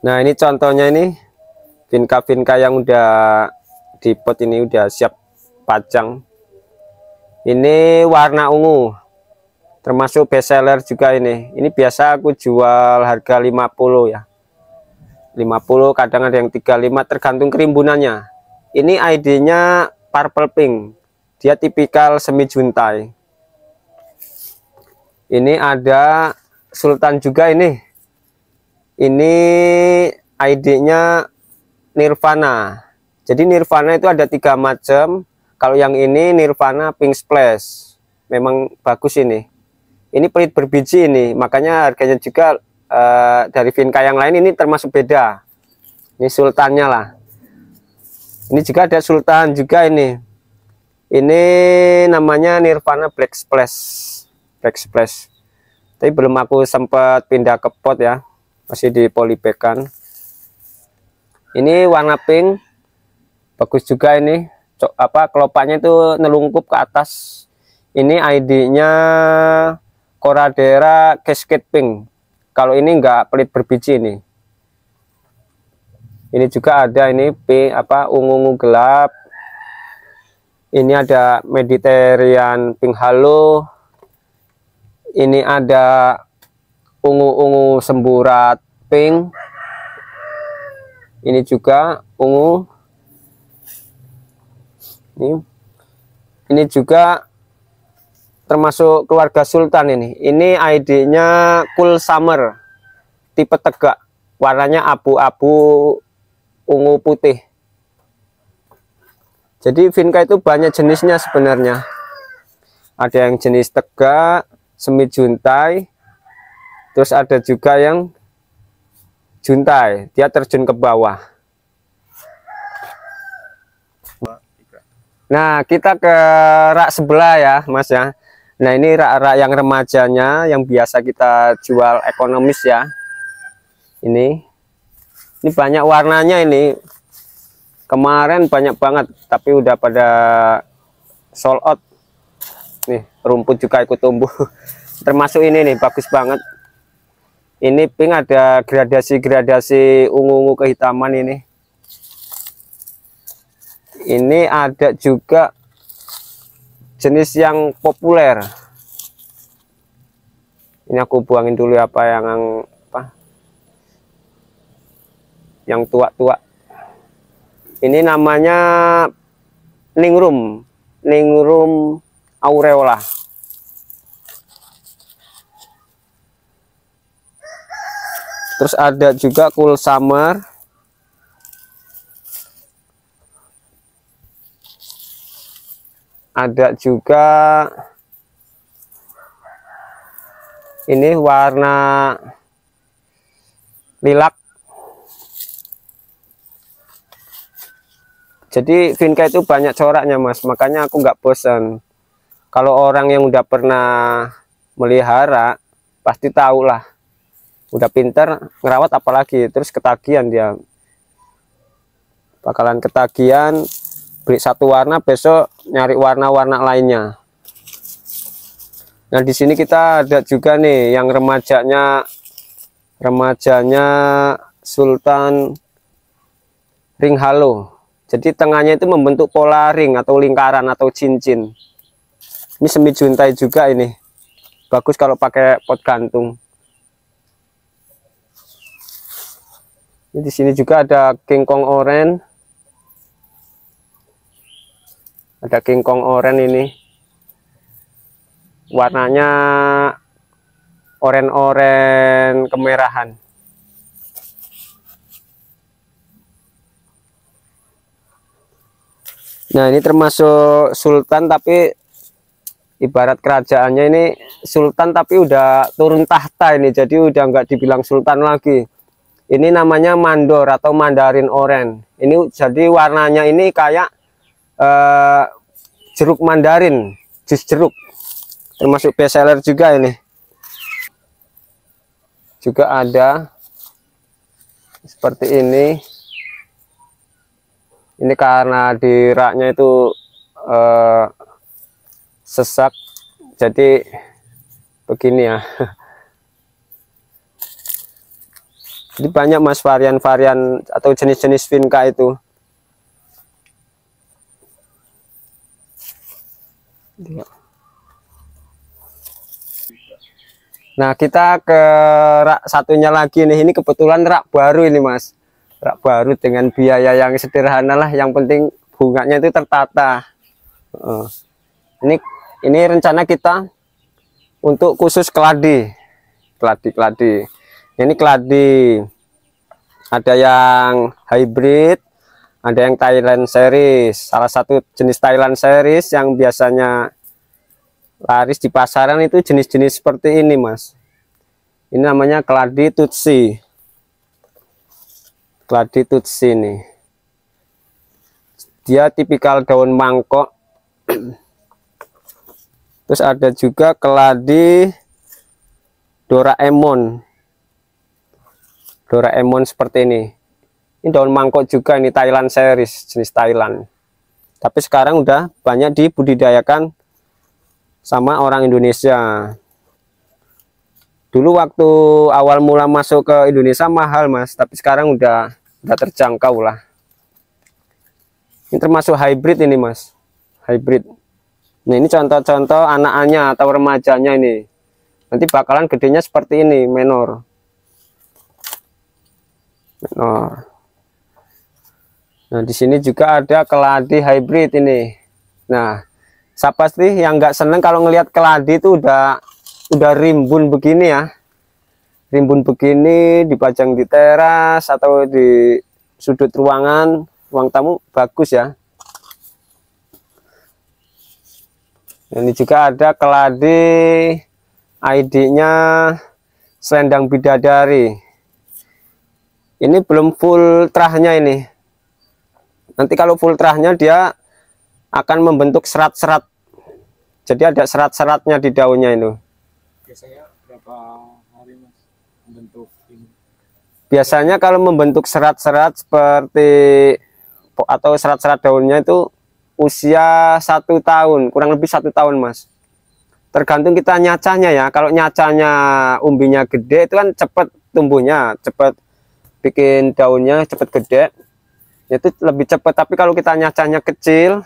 Nah, ini contohnya ini vinka-vinka yang udah di pot ini udah siap pajang. Ini warna ungu, termasuk best seller juga ini. Ini biasa aku jual harga 50 ya. 50, kadang ada yang 35 tergantung kerimbunannya. Ini ID-nya purple pink. Dia tipikal semi juntai. Ini ada sultan juga ini. Ini ID-nya Nirvana. Jadi Nirvana itu ada 3 macam. Kalau yang ini Nirvana Pink Splash. Memang bagus ini. Ini pelit berbiji ini. Makanya harganya juga dari Vinka yang lain ini termasuk beda. Ini sultannya lah. Ini juga ada sultan juga ini. Ini namanya Nirvana Black Splash. Black Splash. Tapi belum aku sempat pindah ke pot ya. Masih di polybagan. Ini warna pink. Bagus juga ini. Kelopaknya itu nelungkup ke atas. Ini ID-nya Coradera Cascade Pink. Kalau ini enggak pelit berbiji ini. Ini juga ada ini ungu-ungu gelap. Ini ada Mediterranean Pink Halo. Ini ada ungu-ungu semburat pink. Ini juga ungu. Ini juga termasuk keluarga sultan ini. Ini ID-nya Cool Summer. Tipe tegak. Warnanya abu-abu ungu putih. Jadi Vinka itu banyak jenisnya sebenarnya. Ada yang jenis tegak, semi juntai. Terus ada juga yang juntai, dia terjun ke bawah. Nah, kita ke rak sebelah ya, Mas ya. Nah, ini rak-rak yang remajanya yang biasa kita jual ekonomis ya. Ini banyak warnanya ini. Kemarin banyak banget, tapi udah pada sold out. Nih, rumput juga ikut tumbuh. Termasuk ini nih, bagus banget. Ini pink, ada gradasi-gradasi ungu-ungu kehitaman ini. Ini ada juga jenis yang populer. Ini aku buangin dulu yang tua-tua. Ini namanya Ningrum aureola. Terus ada juga Cool Summer. Ada juga ini warna lilac. Jadi Vinka itu banyak coraknya, Mas. Makanya aku nggak bosan. Kalau orang yang udah pernah melihara pasti tahu lah. Udah pinter ngerawat, apalagi terus ketagihan, dia bakalan ketagihan, beli satu warna besok nyari warna-warna lainnya. Nah, di sini kita ada juga nih yang remajanya Sultan Ring Halo. Jadi tengahnya itu membentuk pola ring atau lingkaran atau cincin. Ini semi juntai juga ini. Bagus kalau pakai pot gantung. Di sini juga ada King Kong Orange. Ada King Kong Orange ini. Warnanya oranye kemerahan. Nah, ini termasuk sultan, tapi ibarat kerajaannya ini sultan tapi udah turun tahta ini. Jadi udah nggak dibilang sultan lagi. Ini namanya mandor atau mandarin orange. Ini jadi warnanya ini kayak jeruk mandarin, jus jeruk. Termasuk best seller juga ini. Juga ada seperti ini. Ini karena di raknya itu sesak, jadi begini ya. Jadi banyak mas varian-varian atau jenis-jenis vinca itu. Nah kita ke rak satunya lagi nih. Ini kebetulan rak baru ini mas, rak baru dengan biaya yang sederhana lah, yang penting bunganya itu tertata. Ini rencana kita untuk khusus keladi. Ini keladi ada yang hybrid, ada yang Thailand series. Salah satu jenis Thailand series yang biasanya laris di pasaran itu jenis-jenis seperti ini mas. Ini namanya keladi Tutsi. Keladi Tutsi nih, dia tipikal daun mangkok. Terus ada juga keladi Doraemon. Doraemon seperti ini. Ini daun mangkok juga, ini Thailand series, jenis Thailand. Tapi sekarang udah banyak dibudidayakan sama orang Indonesia. Dulu waktu awal mula masuk ke Indonesia mahal mas, tapi sekarang udah terjangkau lah. Ini termasuk hybrid ini mas, hybrid. Nah ini contoh-contoh anak-annya atau remajanya ini. Nanti bakalan gedenya seperti ini, menor. Nah di sini juga ada keladi hybrid ini. Nah siapa sih yang nggak seneng kalau ngelihat keladi itu udah rimbun begini ya, rimbun begini dipajang di teras atau di sudut ruangan, ruang tamu, bagus ya. Ini juga ada keladi ID-nya Selendang Bidadari. Ini belum full terahnya ini. Nanti kalau full terahnya dia akan membentuk serat-serat. Jadi ada serat-seratnya di daunnya itu. Biasanya berapa hari mas membentuk ini? Biasanya kalau membentuk serat-serat seperti atau serat-serat daunnya itu usia 1 tahun, kurang lebih 1 tahun mas. Tergantung kita nyacanya ya. Kalau nyacanya umbinya gede itu kan cepat tumbuhnya, cepat bikin daunnya cepat gede, itu lebih cepat. Tapi kalau kita nyacanya kecil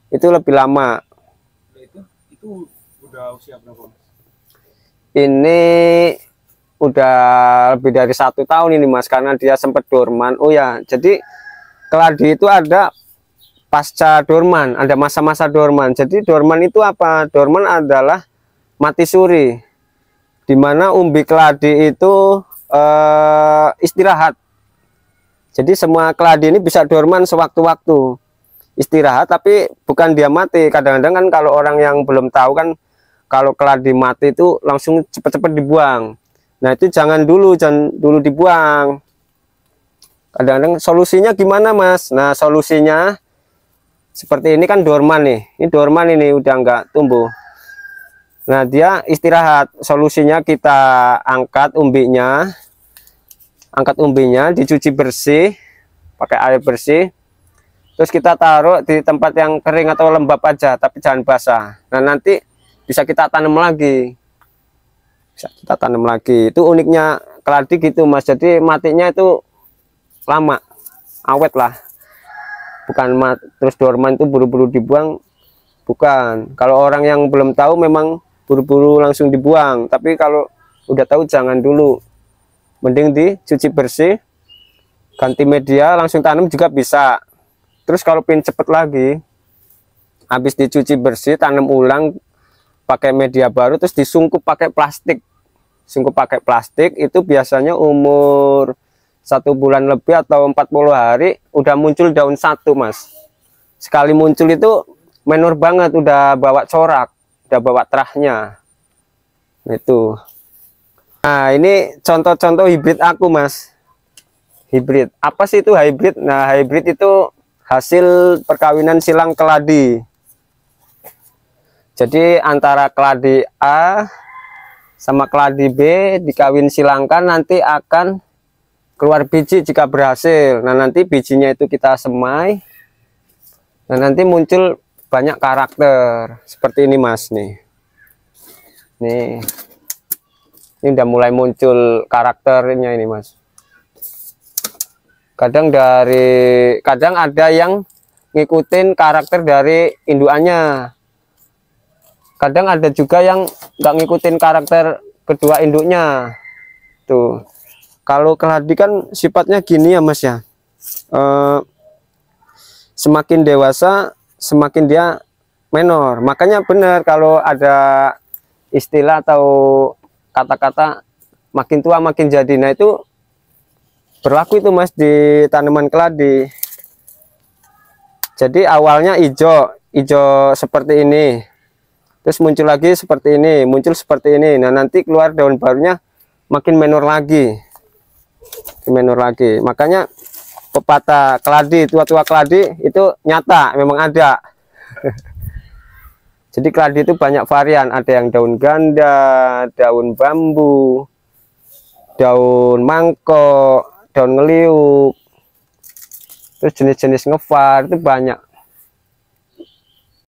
itu lebih lama. Itu udah usia berapa mas? Ini udah lebih dari 1 tahun ini mas, karena dia sempat dorman. Oh ya, jadi keladi itu ada pasca dorman, ada masa-masa dorman. Jadi dorman itu apa? Dorman adalah mati suri, dimana umbi keladi itu istirahat. Jadi semua keladi ini bisa dorman sewaktu-waktu, istirahat, tapi bukan dia mati. Kadang-kadang kan kalau orang yang belum tahu kan, kalau keladi mati itu langsung cepat-cepat dibuang. Nah itu jangan dulu dibuang. Kadang-kadang solusinya gimana mas? Nah solusinya seperti ini kan dorman nih, ini dorman ini udah nggak tumbuh. Nah dia istirahat. Solusinya kita angkat umbinya, dicuci bersih pakai air bersih, terus kita taruh di tempat yang kering atau lembab aja, tapi jangan basah. Nah nanti bisa kita tanam lagi, Itu uniknya keladi gitu mas. Jadi matinya itu lama, awet lah. Bukan terus dorman itu buru-buru dibuang, bukan. Kalau orang yang belum tahu memang buru-buru langsung dibuang, tapi kalau udah tahu jangan dulu, mending dicuci bersih, ganti media, langsung tanam juga bisa. Terus kalau pengen cepet lagi, habis dicuci bersih tanam ulang pakai media baru, terus disungkup pakai plastik. Sungkup pakai plastik itu biasanya umur 1 bulan lebih atau 40 hari udah muncul daun 1 mas. Sekali muncul itu menor banget, udah bawa corak, udah bawa terahnya itu. Nah ini contoh-contoh hibrid aku mas. Hibrid apa sih itu hibrid? Nah hibrid itu hasil perkawinan silang keladi. Jadi antara keladi A sama keladi B dikawin silangkan, nanti akan keluar biji jika berhasil. Nah nanti bijinya itu kita semai, dan nanti muncul banyak karakter seperti ini mas nih. Ini udah mulai muncul karakternya ini mas. kadang ada yang ngikutin karakter dari indukannya, kadang ada juga yang nggak ngikutin karakter kedua induknya. Tuh, kalau keladi kan sifatnya gini ya Mas ya, semakin dewasa semakin dia menor. Makanya benar kalau ada istilah atau kata-kata makin tua makin jadi. Nah itu berlaku itu Mas di tanaman keladi. Jadi awalnya hijau seperti ini, terus muncul lagi seperti ini, muncul seperti ini. Nah nanti keluar daun barunya makin menor lagi, Makanya pepatah keladi, tua-tua keladi itu nyata, memang ada. Jadi keladi itu banyak varian, ada yang daun ganda, daun bambu, daun mangkok, daun ngeliuk, terus jenis-jenis ngevar itu banyak.